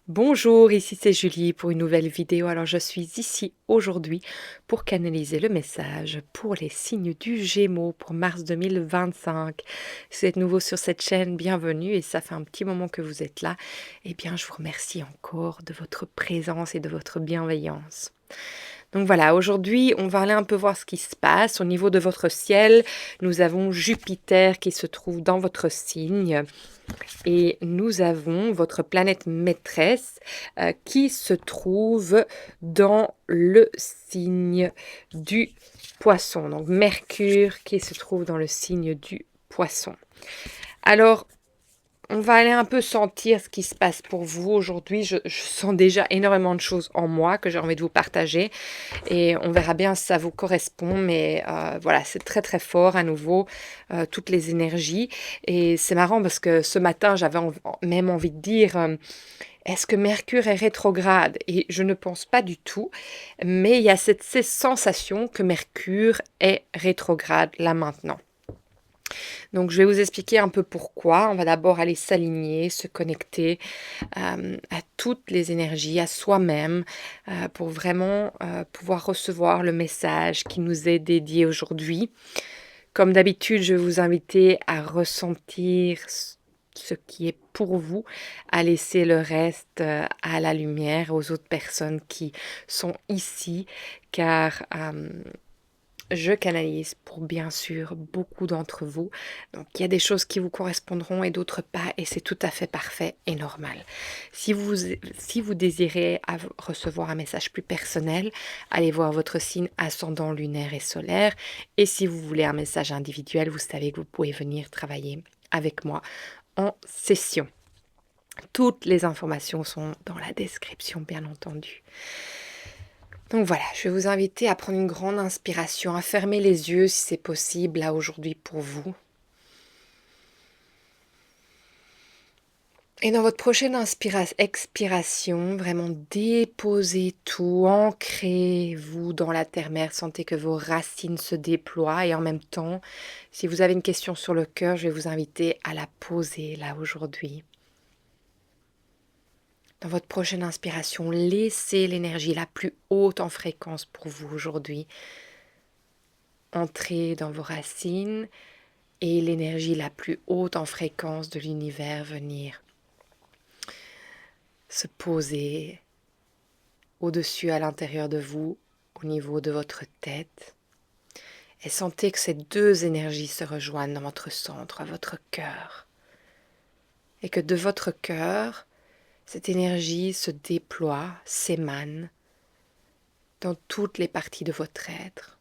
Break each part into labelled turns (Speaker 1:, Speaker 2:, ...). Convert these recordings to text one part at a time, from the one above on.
Speaker 1: Bonjour, ici c'est Julie pour une nouvelle vidéo. Alors je suis ici aujourd'hui pour canaliser le message pour les signes du Gémeaux pour mars 2025. Si vous êtes nouveau sur cette chaîne, bienvenue et ça fait un petit moment que vous êtes là. Eh bien, je vous remercie encore de votre présence et de votre bienveillance. Donc voilà, aujourd'hui, on va aller un peu voir ce qui se passe. Au niveau de votre ciel, nous avons Jupiter qui se trouve dans votre signe. Et nous avons votre planète maîtresse qui se trouve dans le signe du poisson. Donc Mercure qui se trouve dans le signe du poisson. Alors, on va aller un peu sentir ce qui se passe pour vous aujourd'hui. Je sens déjà énormément de choses en moi que j'ai envie de vous partager. Et on verra bien si ça vous correspond. Mais voilà, c'est très très fort à nouveau, toutes les énergies. Et c'est marrant parce que ce matin, j'avais même envie de dire, est-ce que Mercure est rétrograde? Et je ne pense pas du tout. Mais il y a cette sensation que Mercure est rétrograde là maintenant. Donc, je vais vous expliquer un peu pourquoi. On va d'abord aller s'aligner, se connecter à toutes les énergies, à soi-même, pour vraiment pouvoir recevoir le message qui nous est dédié aujourd'hui. Comme d'habitude, je vais vous inviter à ressentir ce qui est pour vous, à laisser le reste à la lumière, aux autres personnes qui sont ici, car je canalise pour bien sûr beaucoup d'entre vous. Donc il y a des choses qui vous correspondront et d'autres pas et c'est tout à fait parfait et normal. Si vous désirez recevoir un message plus personnel, allez voir votre signe ascendant lunaire et solaire. Et si vous voulez un message individuel, vous savez que vous pouvez venir travailler avec moi en session. Toutes les informations sont dans la description, bien entendu. Donc voilà, je vais vous inviter à prendre une grande inspiration, à fermer les yeux si c'est possible là aujourd'hui pour vous. Et dans votre prochaine expiration, vraiment déposez tout, ancrez-vous dans la terre-mère, sentez que vos racines se déploient et en même temps, si vous avez une question sur le cœur, je vais vous inviter à la poser là aujourd'hui. Dans votre prochaine inspiration, laissez l'énergie la plus haute en fréquence pour vous aujourd'hui entrer dans vos racines et l'énergie la plus haute en fréquence de l'univers venir se poser au-dessus, à l'intérieur de vous, au niveau de votre tête. Et sentez que ces deux énergies se rejoignent dans votre centre, à votre cœur. Et que de votre cœur, cette énergie se déploie, s'émane dans toutes les parties de votre être.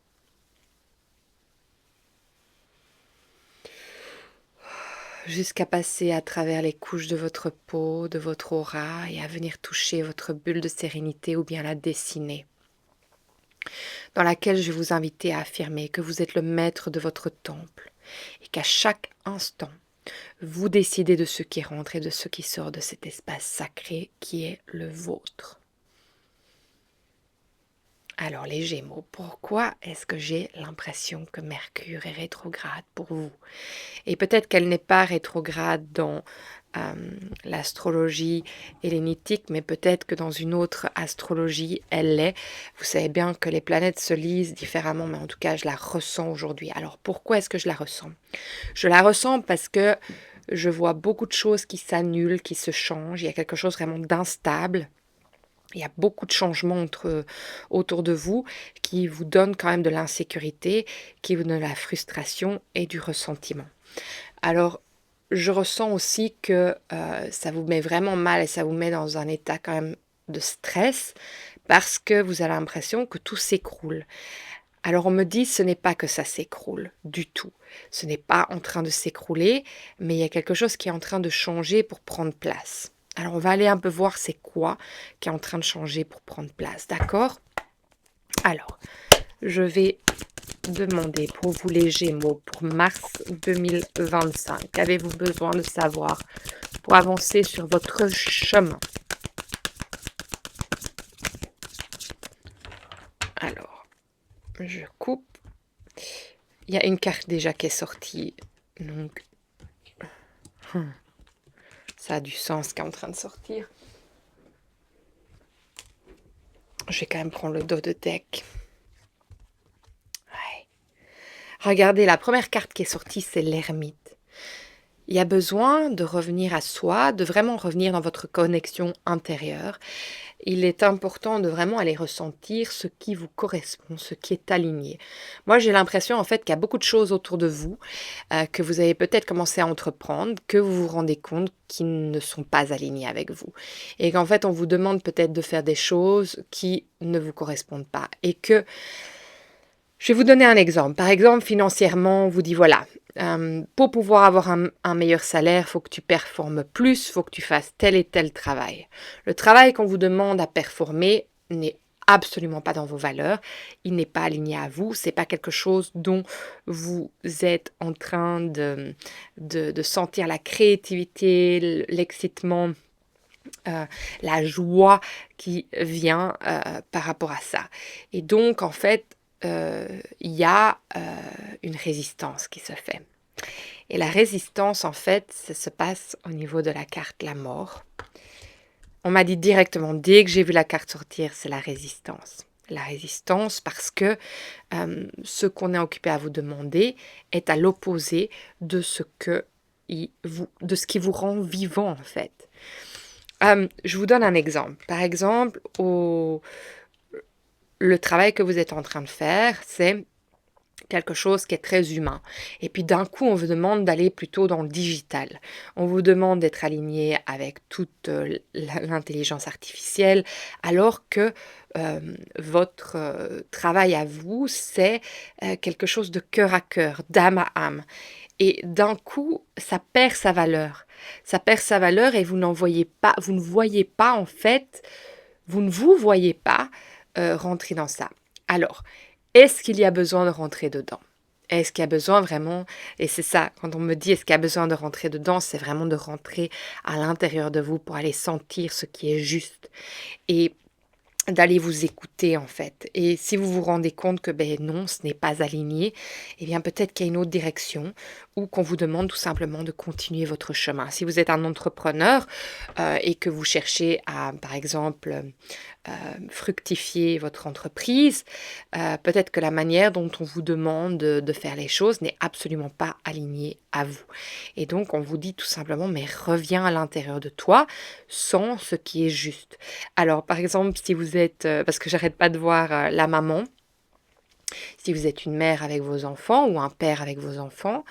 Speaker 1: Jusqu'à passer à travers les couches de votre peau, de votre aura et à venir toucher votre bulle de sérénité ou bien la dessiner, dans laquelle je vais vous inviter à affirmer que vous êtes le maître de votre temple et qu'à chaque instant, vous décidez de ce qui rentre et de ce qui sort de cet espace sacré qui est le vôtre. Alors les Gémeaux, pourquoi est-ce que j'ai l'impression que Mercure est rétrograde pour vous? Et peut-être qu'elle n'est pas rétrograde dans l'astrologie hellénitique, mais peut-être que dans une autre astrologie, elle l'est. Vous savez bien que les planètes se lisent différemment, mais en tout cas, je la ressens aujourd'hui. Alors pourquoi est-ce que je la ressens? Je la ressens parce que je vois beaucoup de choses qui s'annulent, qui se changent. Il y a quelque chose vraiment d'instable. Il y a beaucoup de changements autour de vous qui vous donnent quand même de l'insécurité, qui vous donnent de la frustration et du ressentiment. Alors, je ressens aussi que ça vous met vraiment mal et ça vous met dans un état quand même de stress parce que vous avez l'impression que tout s'écroule. Alors on me dit ce n'est pas que ça s'écroule du tout. Ce n'est pas en train de s'écrouler, mais il y a quelque chose qui est en train de changer pour prendre place. Alors on va aller un peu voir c'est quoi qui est en train de changer pour prendre place, d'accord? Alors, je vais demander pour vous les Gémeaux pour mars 2025. Qu'avez-vous besoin de savoir pour avancer sur votre chemin? Alors, je coupe. Il y a une carte déjà qui est sortie. Donc, ça a du sens qui est en train de sortir. Je vais quand même prendre le dos de deck. Ouais. Regardez, la première carte qui est sortie, c'est l'ermite. Il y a besoin de revenir à soi, de vraiment revenir dans votre connexion intérieure. Il est important de vraiment aller ressentir ce qui vous correspond, ce qui est aligné. Moi, j'ai l'impression en fait qu'il y a beaucoup de choses autour de vous que vous avez peut-être commencé à entreprendre, que vous vous rendez compte qui ne sont pas alignées avec vous. Et qu'en fait, on vous demande peut-être de faire des choses qui ne vous correspondent pas. Et que, je vais vous donner un exemple. Par exemple, financièrement, on vous dit voilà, pour pouvoir avoir un meilleur salaire, il faut que tu performes plus, il faut que tu fasses tel et tel travail. Le travail qu'on vous demande à performer n'est absolument pas dans vos valeurs, il n'est pas aligné à vous, c'est pas quelque chose dont vous êtes en train de sentir la créativité, l'excitement, la joie qui vient par rapport à ça. Et donc, en fait, il y a une résistance qui se fait. Et la résistance, en fait, ça se passe au niveau de la carte la mort. On m'a dit directement, dès que j'ai vu la carte sortir, c'est la résistance. La résistance parce que ce qu'on est occupé à vous demander est à l'opposé de ce qui vous rend vivant, en fait. Je vous donne un exemple. Par exemple, le travail que vous êtes en train de faire, c'est quelque chose qui est très humain. Et puis d'un coup, on vous demande d'aller plutôt dans le digital. On vous demande d'être aligné avec toute l'intelligence artificielle, alors que votre travail à vous, c'est quelque chose de cœur à cœur, d'âme à âme. Et d'un coup, ça perd sa valeur. Ça perd sa valeur et vous ne voyez pas en fait, vous ne vous voyez pas rentrer dans ça. Alors, est-ce qu'il y a besoin de rentrer dedans? Est-ce qu'il y a besoin vraiment, et c'est ça, quand on me dit est-ce qu'il y a besoin de rentrer dedans, c'est vraiment de rentrer à l'intérieur de vous pour aller sentir ce qui est juste et d'aller vous écouter en fait. Et si vous vous rendez compte que ben non, ce n'est pas aligné, eh bien peut-être qu'il y a une autre direction ou qu'on vous demande tout simplement de continuer votre chemin. Si vous êtes un entrepreneur et que vous cherchez à, par exemple, fructifier votre entreprise, peut-être que la manière dont on vous demande de faire les choses n'est absolument pas alignée à vous. Et donc, on vous dit tout simplement, mais reviens à l'intérieur de toi, sans ce qui est juste. Alors, par exemple, si vous êtes, parce que j'arrête pas de voir la maman, si vous êtes une mère avec vos enfants ou un père avec vos enfants,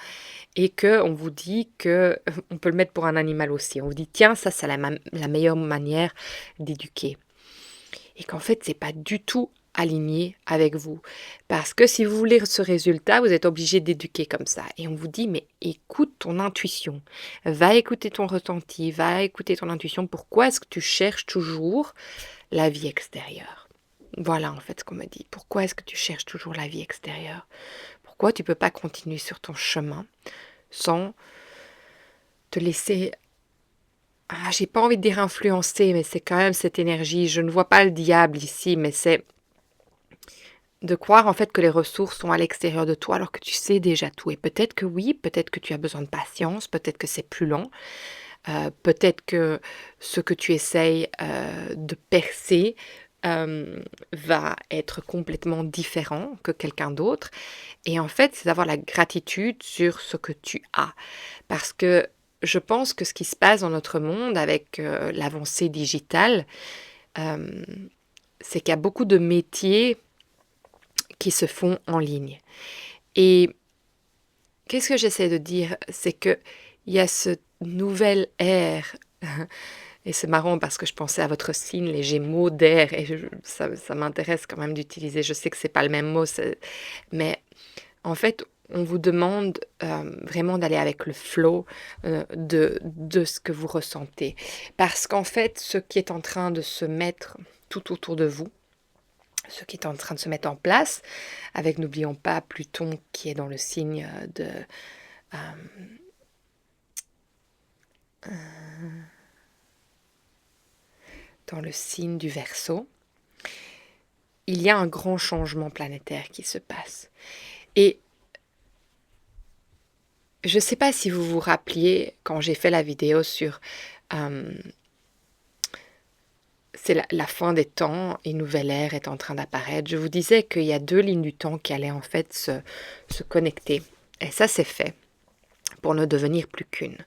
Speaker 1: et que on vous dit que on peut le mettre pour un animal aussi. On vous dit, tiens, ça, c'est la meilleure manière d'éduquer. Et qu'en fait, c'est pas du tout aligné avec vous. Parce que si vous voulez ce résultat, vous êtes obligé d'éduquer comme ça. Et on vous dit, mais écoute ton intuition. Va écouter ton ressenti, va écouter ton intuition. Pourquoi est-ce que tu cherches toujours la vie extérieure? Voilà en fait ce qu'on me dit. Pourquoi est-ce que tu cherches toujours la vie extérieure? Pourquoi tu ne peux pas continuer sur ton chemin sans te laisser... Ah, j'ai pas envie de dire influencer, mais c'est quand même cette énergie. Je ne vois pas le diable ici, mais c'est de croire en fait que les ressources sont à l'extérieur de toi alors que tu sais déjà tout. Et peut-être que oui, peut-être que tu as besoin de patience, peut-être que c'est plus lent, peut-être que ce que tu essayes de percer va être complètement différent que quelqu'un d'autre. Et en fait, c'est d'avoir la gratitude sur ce que tu as. Parce que je pense que ce qui se passe dans notre monde avec l'avancée digitale, euh, c'est qu'il y a beaucoup de métiers qui se font en ligne. Et qu'est-ce que j'essaie de dire? C'est qu'il y a ce nouvel ère, et c'est marrant parce que je pensais à votre signe, les Gémeaux d'air, et ça m'intéresse quand même d'utiliser, je sais que c'est pas le même mot, mais en fait, on vous demande vraiment d'aller avec le flow de ce que vous ressentez. Parce qu'en fait, ce qui est en train de se mettre tout autour de vous, ce qui est en train de se mettre en place, avec, n'oublions pas, Pluton qui est dans le signe dans le signe du Verseau, il y a un grand changement planétaire qui se passe. Et je ne sais pas si vous vous rappeliez, quand j'ai fait la vidéo sur c'est la fin des temps, une nouvelle ère est en train d'apparaître. Je vous disais qu'il y a 2 lignes du temps qui allaient en fait se connecter et ça, c'est fait pour ne devenir plus qu'une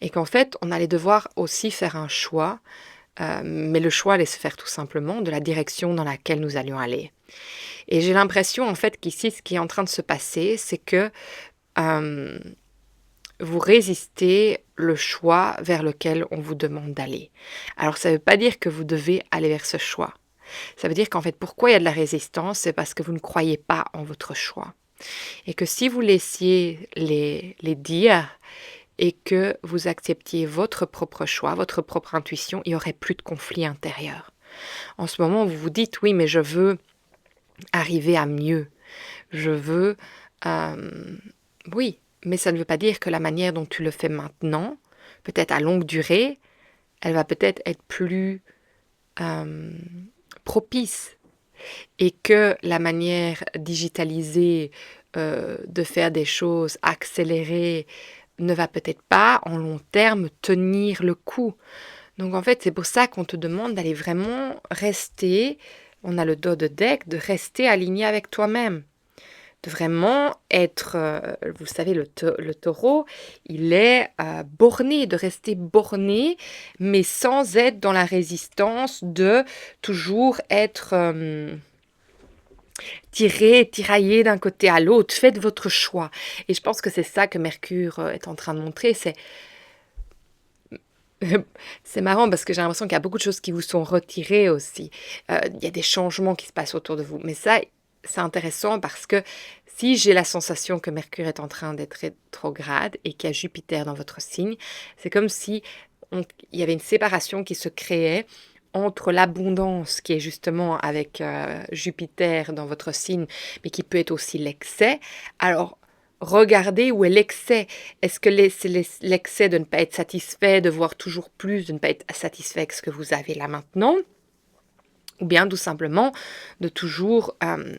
Speaker 1: et qu'en fait, on allait devoir aussi faire un choix, mais le choix allait se faire tout simplement de la direction dans laquelle nous allions aller et j'ai l'impression en fait qu'ici, ce qui est en train de se passer, c'est que, hem vous résistez le choix vers lequel on vous demande d'aller. Alors ça ne veut pas dire que vous devez aller vers ce choix. Ça veut dire qu'en fait, pourquoi il y a de la résistance? C'est parce que vous ne croyez pas en votre choix. Et que si vous laissiez les dire et que vous acceptiez votre propre choix, votre propre intuition, il y aurait plus de conflit intérieur. En ce moment, vous vous dites: «Oui, mais je veux arriver à mieux. Je veux, oui, mais ça ne veut pas dire que la manière dont tu le fais maintenant, peut-être à longue durée, elle va peut-être être plus, hem, propice et que la manière digitalisée, de faire des choses accélérées ne va peut-être pas, en long terme, tenir le coup. Donc en fait, c'est pour ça qu'on te demande d'aller vraiment rester on a le dos de deck, de rester aligné avec toi-même. De vraiment être, vous savez le taureau, il est, borné, de rester borné, mais sans être dans la résistance de toujours être, tiraillé d'un côté à l'autre. Faites votre choix et je pense que c'est ça que Mercure, est en train de montrer, c'est marrant parce que j'ai l'impression qu'il y a beaucoup de choses qui vous sont retirées aussi. Il y a des changements qui se passent autour de vous. Mais ça, c'est intéressant parce que si j'ai la sensation que Mercure est en train d'être rétrograde et qu'il y a Jupiter dans votre signe, c'est comme si il y avait une séparation qui se créait entre l'abondance qui est justement avec Jupiter dans votre signe, mais qui peut être aussi l'excès. Alors, regardez où est l'excès. Est-ce que c'est l'excès de ne pas être satisfait, de voir toujours plus, de ne pas être satisfait avec ce que vous avez là maintenant? Ou bien tout simplement de toujours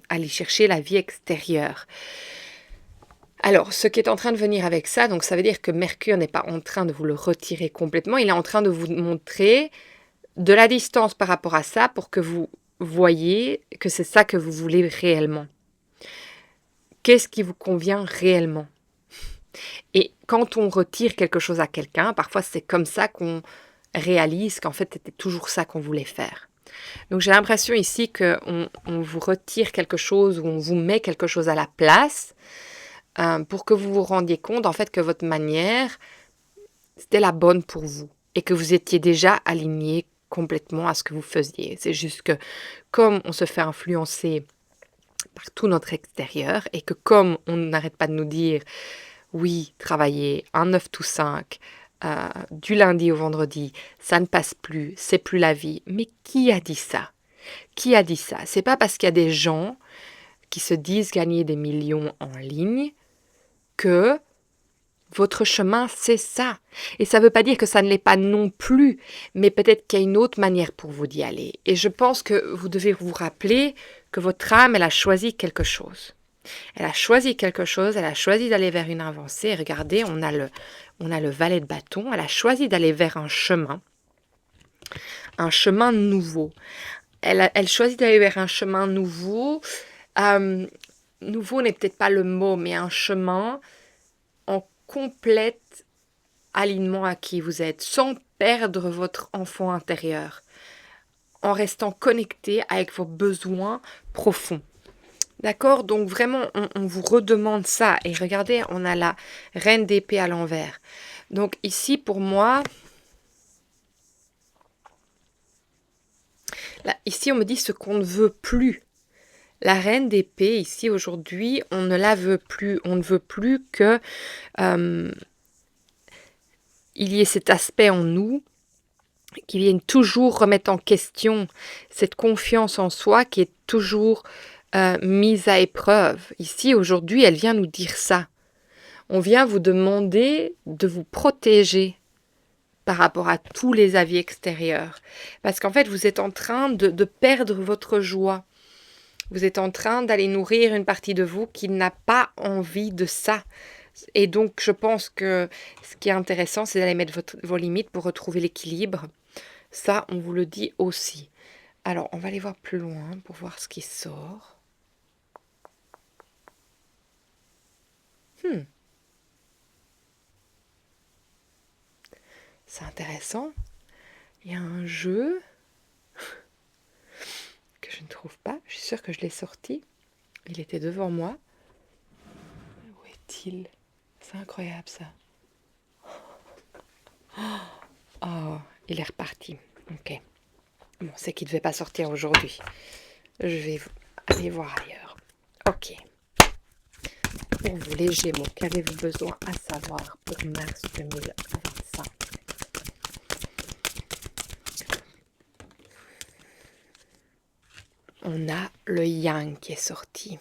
Speaker 1: aller chercher la vie extérieure. Alors, ce qui est en train de venir avec ça, donc ça veut dire que Mercure n'est pas en train de vous le retirer complètement, il est en train de vous montrer de la distance par rapport à ça pour que vous voyez que c'est ça que vous voulez réellement. Qu'est-ce qui vous convient réellement? Et quand on retire quelque chose à quelqu'un, parfois c'est comme ça qu'on réalise qu'en fait c'était toujours ça qu'on voulait faire. Donc j'ai l'impression ici qu'on vous retire quelque chose ou on vous met quelque chose à la place pour que vous vous rendiez compte en fait que votre manière c'était la bonne pour vous et que vous étiez déjà aligné complètement à ce que vous faisiez. C'est juste que comme on se fait influencer par tout notre extérieur et que comme on n'arrête pas de nous dire oui, travailler un 9 to 5, du lundi au vendredi, ça ne passe plus, c'est plus la vie. Mais qui a dit ça? Qui a dit ça? C'est pas parce qu'il y a des gens qui se disent gagner des millions en ligne que votre chemin, c'est ça. Et ça ne veut pas dire que ça ne l'est pas non plus, mais peut-être qu'il y a une autre manière pour vous d'y aller. Et je pense que vous devez vous rappeler que votre âme, elle a choisi quelque chose. Elle a choisi quelque chose, elle a choisi d'aller vers une avancée. Et regardez, on a le valet de bâton. Elle a choisi d'aller vers un chemin nouveau. Elle choisit d'aller vers un chemin nouveau. Nouveau n'est peut-être pas le mot, mais un chemin en complète alignement à qui vous êtes, sans perdre votre enfant intérieur, en restant connecté avec vos besoins profonds. D'accord? Donc vraiment, on vous redemande ça. Et regardez, on a la reine d'épée à l'envers. Donc ici, pour moi, là, ici, on me dit ce qu'on ne veut plus. La reine d'épée, ici, aujourd'hui, on ne la veut plus. On ne veut plus que il y ait cet aspect en nous qui vienne toujours remettre en question cette confiance en soi qui est toujours mise à épreuve. Ici, aujourd'hui, elle vient nous dire ça. On vient vous demander de vous protéger par rapport à tous les avis extérieurs. Parce qu'en fait, vous êtes en train de perdre votre joie. Vous êtes en train d'aller nourrir une partie de vous qui n'a pas envie de ça. Et donc, je pense que ce qui est intéressant, c'est d'aller mettre vos limites pour retrouver l'équilibre. Ça, on vous le dit aussi. Alors, on va aller voir plus loin pour voir ce qui sort. C'est intéressant. Il y a un jeu que je ne trouve pas. Je suis sûre que je l'ai sorti. Il était devant moi. Où est-il? C'est incroyable ça. Oh, il est reparti. Ok. Bon, c'est qu'il ne devait pas sortir aujourd'hui. Je vais aller voir ailleurs. Ok. Pour vous les Gémeaux, qu'avez-vous besoin à savoir pour mars 2025? On a le Yang qui est sorti.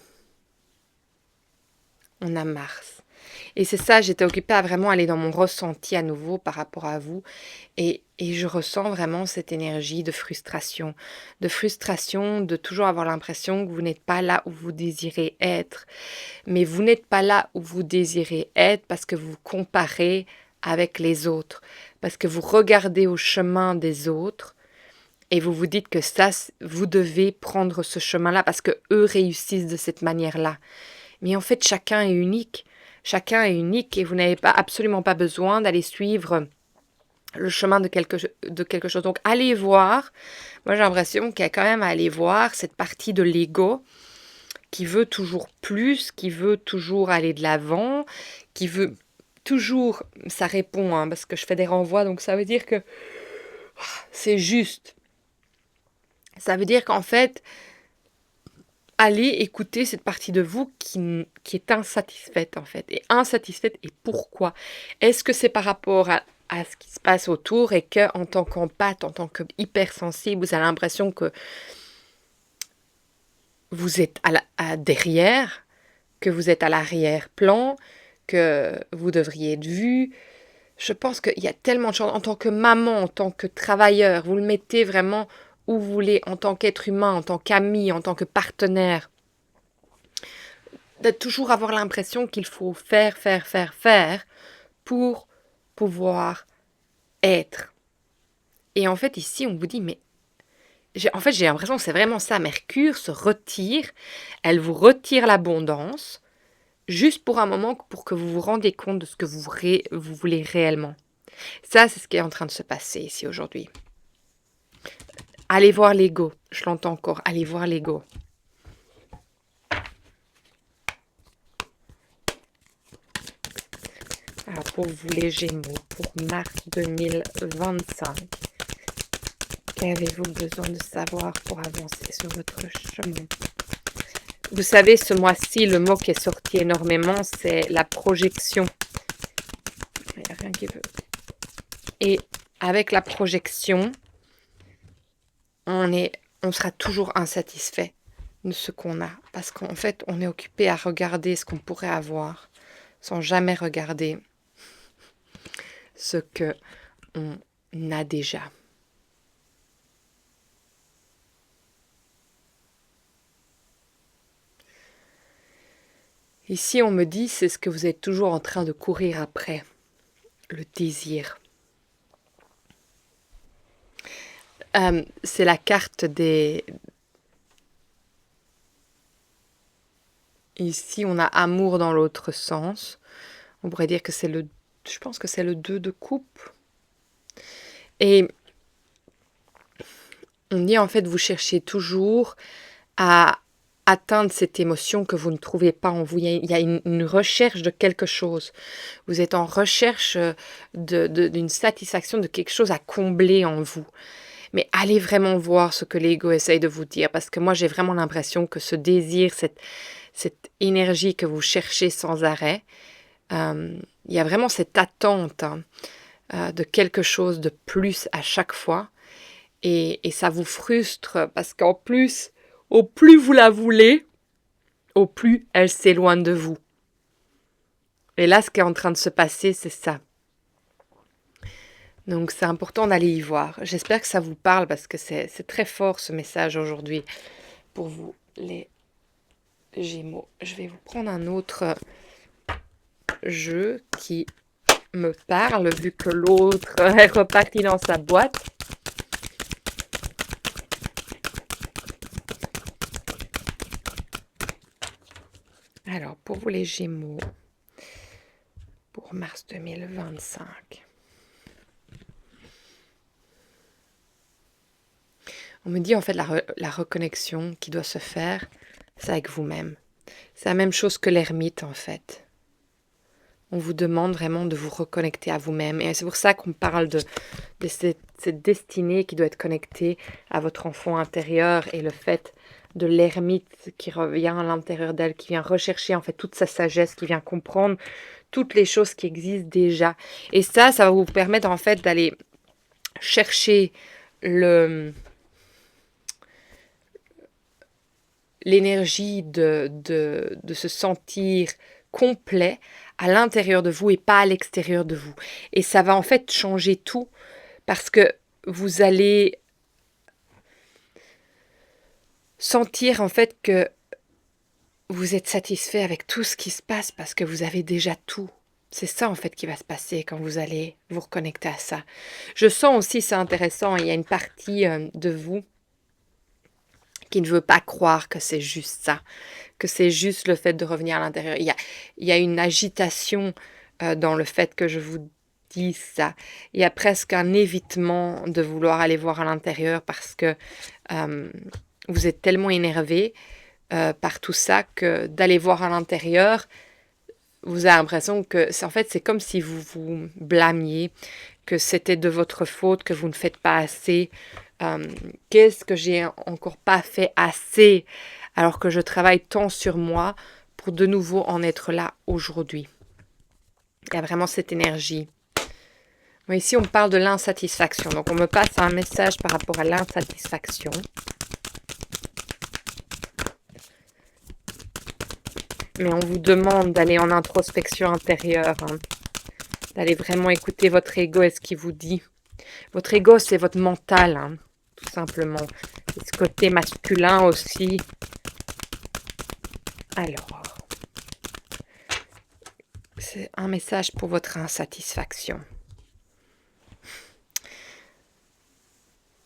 Speaker 1: On a Mars. Et c'est ça, j'étais occupée à vraiment aller dans mon ressenti à nouveau par rapport à vous. Et je ressens vraiment cette énergie de frustration, de toujours avoir l'impression que vous n'êtes pas là où vous désirez être. Mais vous n'êtes pas là où vous désirez être parce que vous vous comparez avec les autres, parce que vous regardez au chemin des autres et vous vous dites que ça, vous devez prendre ce chemin-là parce que eux réussissent de cette manière-là. Mais en fait, chacun est unique. Chacun est unique et vous n'avez pas, absolument pas besoin d'aller suivre le chemin de quelque chose. Donc, allez voir. Moi, j'ai l'impression qu'il y a quand même à aller voir cette partie de l'ego qui veut toujours plus, qui veut toujours aller de l'avant, qui veut toujours, ça répond, hein, parce que je fais des renvois, donc ça veut dire que c'est juste. Ça veut dire qu'en fait, allez écouter cette partie de vous qui est insatisfaite en fait. Et insatisfaite, et pourquoi? Est-ce que c'est par rapport à ce qui se passe autour et que en tant qu'empathe, en tant que hypersensible, vous avez l'impression que vous êtes derrière, que vous êtes à l'arrière-plan, que vous devriez être vu? Je pense qu'il y a tellement de choses. En tant que maman, en tant que travailleur, vous le mettez vraiment où vous voulez, en tant qu'être humain, en tant qu'ami, en tant que partenaire. De toujours avoir l'impression qu'il faut faire pour pouvoir être. Et en fait, ici, on vous dit, mais j'ai l'impression que c'est vraiment ça. Mercure se retire, elle vous retire l'abondance, juste pour un moment, pour que vous vous rendiez compte de ce que vous voulez réellement. Ça, c'est ce qui est en train de se passer ici aujourd'hui. Allez voir l'ego, je l'entends encore, allez voir l'ego. Alors pour vous les Gémeaux, pour mars 2025, qu'avez-vous besoin de savoir pour avancer sur votre chemin? Vous savez, ce mois-ci, le mot qui est sorti énormément, c'est la projection. Il n'y a rien qui veut. Et avec la projection, on sera toujours insatisfait de ce qu'on a. Parce qu'en fait, on est occupé à regarder ce qu'on pourrait avoir, sans jamais regarder ce que on a déjà. Ici, on me dit, c'est ce que vous êtes toujours en train de courir après, le désir. C'est la carte des... Ici, on a amour dans l'autre sens. On pourrait dire que c'est je pense que c'est le 2 de coupe. Et on dit en fait, vous cherchez toujours à atteindre cette émotion que vous ne trouvez pas en vous. Il y a une recherche de quelque chose. Vous êtes en recherche d'une satisfaction, de quelque chose à combler en vous. Mais allez vraiment voir ce que l'ego essaye de vous dire, parce que moi j'ai vraiment l'impression que ce désir, cette énergie que vous cherchez sans arrêt, il y a vraiment cette attente de quelque chose de plus à chaque fois, et ça vous frustre, parce qu'en plus, au plus vous la voulez, au plus elle s'éloigne de vous. Et là, ce qui est en train de se passer, c'est ça. Donc c'est important d'aller y voir. J'espère que ça vous parle parce que c'est très fort ce message aujourd'hui pour vous les Gémeaux. Je vais vous prendre un autre jeu qui me parle vu que l'autre est reparti dans sa boîte. Alors, pour vous les Gémeaux, pour mars 2025. On me dit en fait la reconnexion qui doit se faire, c'est avec vous-même. C'est la même chose que l'ermite en fait. On vous demande vraiment de vous reconnecter à vous-même. Et c'est pour ça qu'on parle de cette destinée qui doit être connectée à votre enfant intérieur et le fait de l'ermite qui revient à l'intérieur d'elle, qui vient rechercher en fait toute sa sagesse, qui vient comprendre toutes les choses qui existent déjà. Et ça va vous permettre en fait d'aller chercher l'énergie de se sentir complet à l'intérieur de vous et pas à l'extérieur de vous. Et ça va en fait changer tout parce que vous allez sentir en fait que vous êtes satisfait avec tout ce qui se passe parce que vous avez déjà tout. C'est ça en fait qui va se passer quand vous allez vous reconnecter à ça. Je sens aussi, c'est intéressant, il y a une partie de vous qui ne veut pas croire que c'est juste ça, que c'est juste le fait de revenir à l'intérieur. Il y a une agitation dans le fait que je vous dise ça. Il y a presque un évitement de vouloir aller voir à l'intérieur parce que vous êtes tellement énervé par tout ça que d'aller voir à l'intérieur, vous avez l'impression que en fait c'est comme si vous vous blâmiez, que c'était de votre faute, que vous ne faites pas assez. Qu'est-ce que j'ai encore pas fait assez alors que je travaille tant sur moi pour de nouveau en être là aujourd'hui. Il y a vraiment cette énergie. Bon, ici, on parle de l'insatisfaction. Donc, on me passe un message par rapport à l'insatisfaction. Mais on vous demande d'aller en introspection intérieure, hein, d'aller vraiment écouter votre ego et ce qu'il vous dit. Votre ego, c'est votre mental, hein, tout simplement. C'est ce côté masculin aussi. Alors, c'est un message pour votre insatisfaction.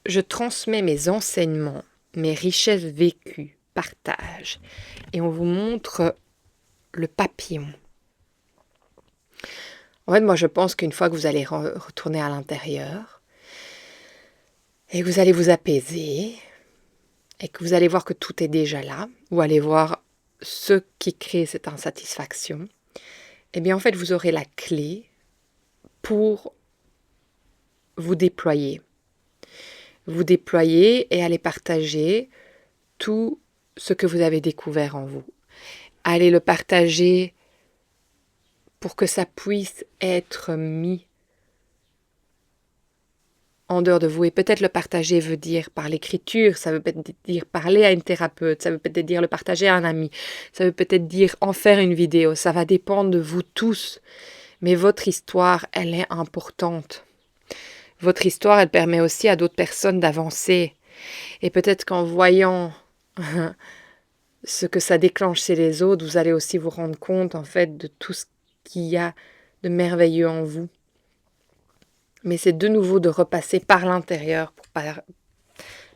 Speaker 1: Je transmets mes enseignements, mes richesses vécues, partage. Et on vous montre le papillon. En fait, moi, je pense qu'une fois que vous allez retourner à l'intérieur et que vous allez vous apaiser et que vous allez voir que tout est déjà là, vous allez voir ce qui crée cette insatisfaction, eh bien, en fait, vous aurez la clé pour vous déployer. Vous déployer et aller partager tout ce que vous avez découvert en vous. Allez le partager pour que ça puisse être mis en dehors de vous. Et peut-être le partager veut dire par l'écriture, ça veut peut-être dire parler à une thérapeute, ça veut peut-être dire le partager à un ami, ça veut peut-être dire en faire une vidéo, ça va dépendre de vous tous. Mais votre histoire, elle est importante. Votre histoire, elle permet aussi à d'autres personnes d'avancer. Et peut-être qu'en voyant ce que ça déclenche chez les autres, vous allez aussi vous rendre compte, en fait, de tout ce qu'il y a de merveilleux en vous. Mais c'est de nouveau de repasser par l'intérieur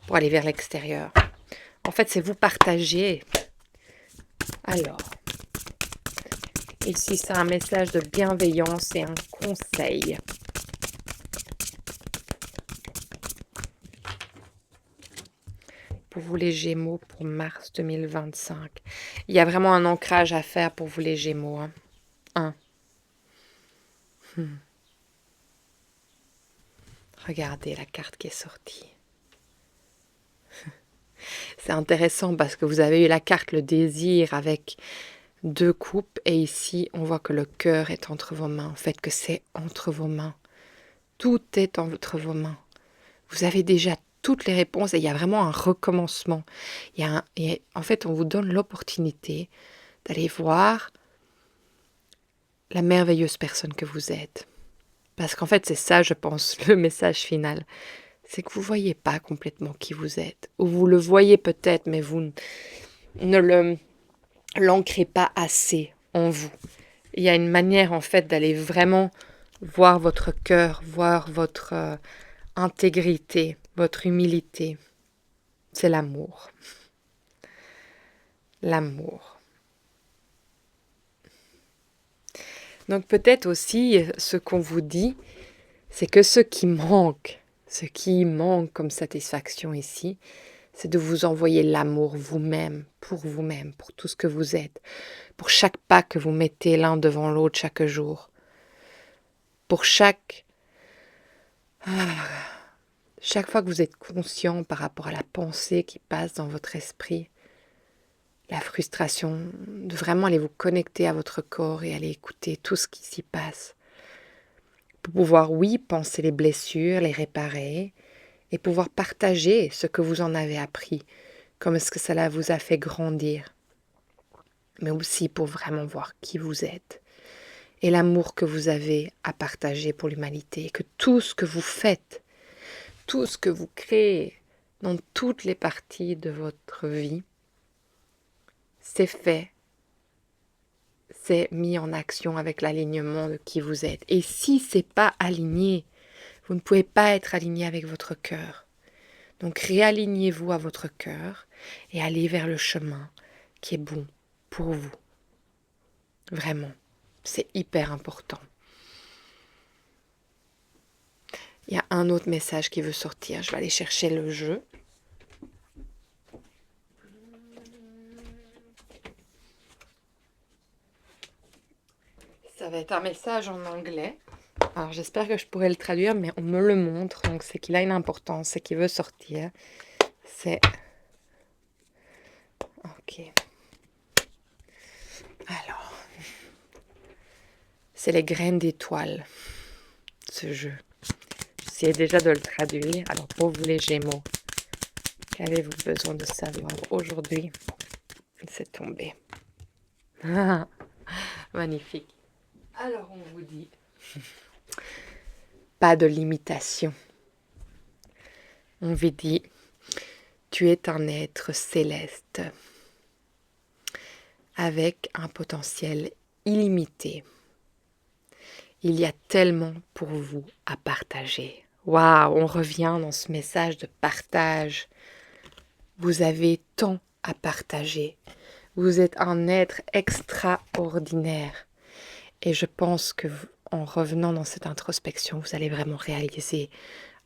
Speaker 1: pour aller vers l'extérieur. En fait, c'est vous partager. Alors, ici, c'est un message de bienveillance et un conseil. Pour vous les Gémeaux, pour mars 2025. Il y a vraiment un ancrage à faire pour vous les Gémeaux. Hein. Regardez la carte qui est sortie. C'est intéressant parce que vous avez eu la carte le désir avec 2 coupes et ici on voit que le cœur est entre vos mains. En fait que c'est entre vos mains. Tout est entre vos mains. Vous avez déjà toutes les réponses et il y a vraiment un recommencement. En fait on vous donne l'opportunité d'aller voir la merveilleuse personne que vous êtes. Parce qu'en fait c'est ça je pense le message final. C'est que vous ne voyez pas complètement qui vous êtes. Ou vous le voyez peut-être, mais vous ne l'ancrez pas assez en vous. Il y a une manière en fait d'aller vraiment voir votre cœur, voir votre intégrité, votre humilité. C'est l'amour. L'amour. Donc peut-être aussi, ce qu'on vous dit, c'est que ce qui manque comme satisfaction ici, c'est de vous envoyer l'amour vous-même, pour tout ce que vous êtes, pour chaque pas que vous mettez l'un devant l'autre chaque jour, pour chaque fois que vous êtes conscient par rapport à la pensée qui passe dans votre esprit, la frustration, de vraiment aller vous connecter à votre corps et aller écouter tout ce qui s'y passe. Pour pouvoir, oui, penser les blessures, les réparer, et pouvoir partager ce que vous en avez appris, comme est-ce que cela vous a fait grandir, mais aussi pour vraiment voir qui vous êtes et l'amour que vous avez à partager pour l'humanité, que tout ce que vous faites, tout ce que vous créez dans toutes les parties de votre vie, c'est fait, c'est mis en action avec l'alignement de qui vous êtes. Et si c'est pas aligné, vous ne pouvez pas être aligné avec votre cœur. Donc réalignez-vous à votre cœur et allez vers le chemin qui est bon pour vous. Vraiment, c'est hyper important. Il y a un autre message qui veut sortir. Je vais aller chercher le jeu. Ça va être un message en anglais. Alors j'espère que je pourrai le traduire, mais on me le montre, donc c'est qu'il a une importance, c'est qu'il veut sortir. C'est... Ok. Alors... C'est les graines d'étoiles, ce jeu. J'essaie déjà de le traduire. Alors pour vous les Gémeaux, qu'avez-vous besoin de savoir aujourd'hui? C'est tombé. Ah, magnifique. Alors on vous dit... Pas de limitation. On vous dit, tu es un être céleste avec un potentiel illimité. Il y a tellement pour vous à partager. Waouh, on revient dans ce message de partage. Vous avez tant à partager. Vous êtes un être extraordinaire. Et je pense que en revenant dans cette introspection, vous allez vraiment réaliser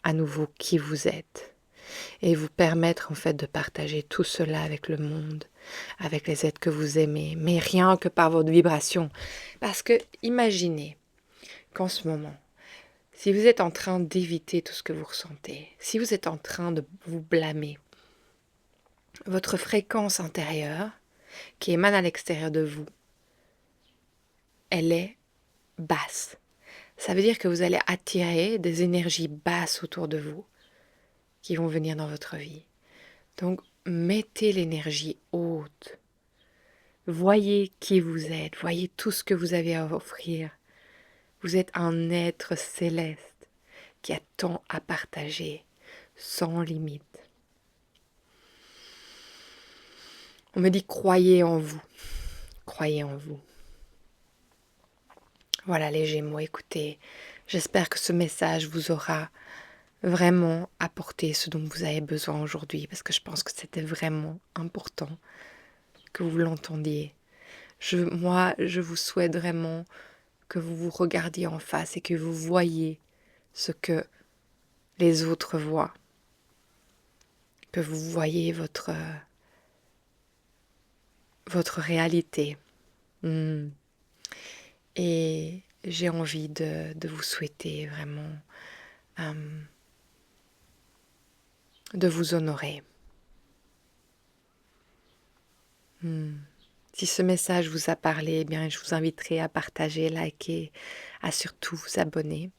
Speaker 1: à nouveau qui vous êtes. Et vous permettre en fait de partager tout cela avec le monde, avec les êtres que vous aimez, mais rien que par votre vibration. Parce que imaginez qu'en ce moment, si vous êtes en train d'éviter tout ce que vous ressentez, si vous êtes en train de vous blâmer, votre fréquence intérieure, qui émane à l'extérieur de vous, elle est basse. Ça veut dire que vous allez attirer des énergies basses autour de vous qui vont venir dans votre vie. Donc, mettez l'énergie haute. Voyez qui vous êtes, voyez tout ce que vous avez à offrir. Vous êtes un être céleste qui a tant à partager, sans limite. On me dit croyez en vous, croyez en vous. Voilà les Gémeaux, écoutez, j'espère que ce message vous aura vraiment apporté ce dont vous avez besoin aujourd'hui, parce que je pense que c'était vraiment important que vous l'entendiez. Moi, je vous souhaite vraiment que vous vous regardiez en face et que vous voyez ce que les autres voient, que vous voyez votre réalité. Et j'ai envie de vous souhaiter vraiment de vous honorer. Si ce message vous a parlé, eh bien, je vous inviterai à partager, liker, à surtout vous abonner.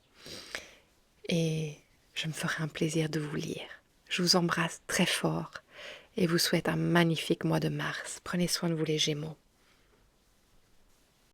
Speaker 1: Et je me ferai un plaisir de vous lire. Je vous embrasse très fort et vous souhaite un magnifique mois de mars. Prenez soin de vous les Gémeaux.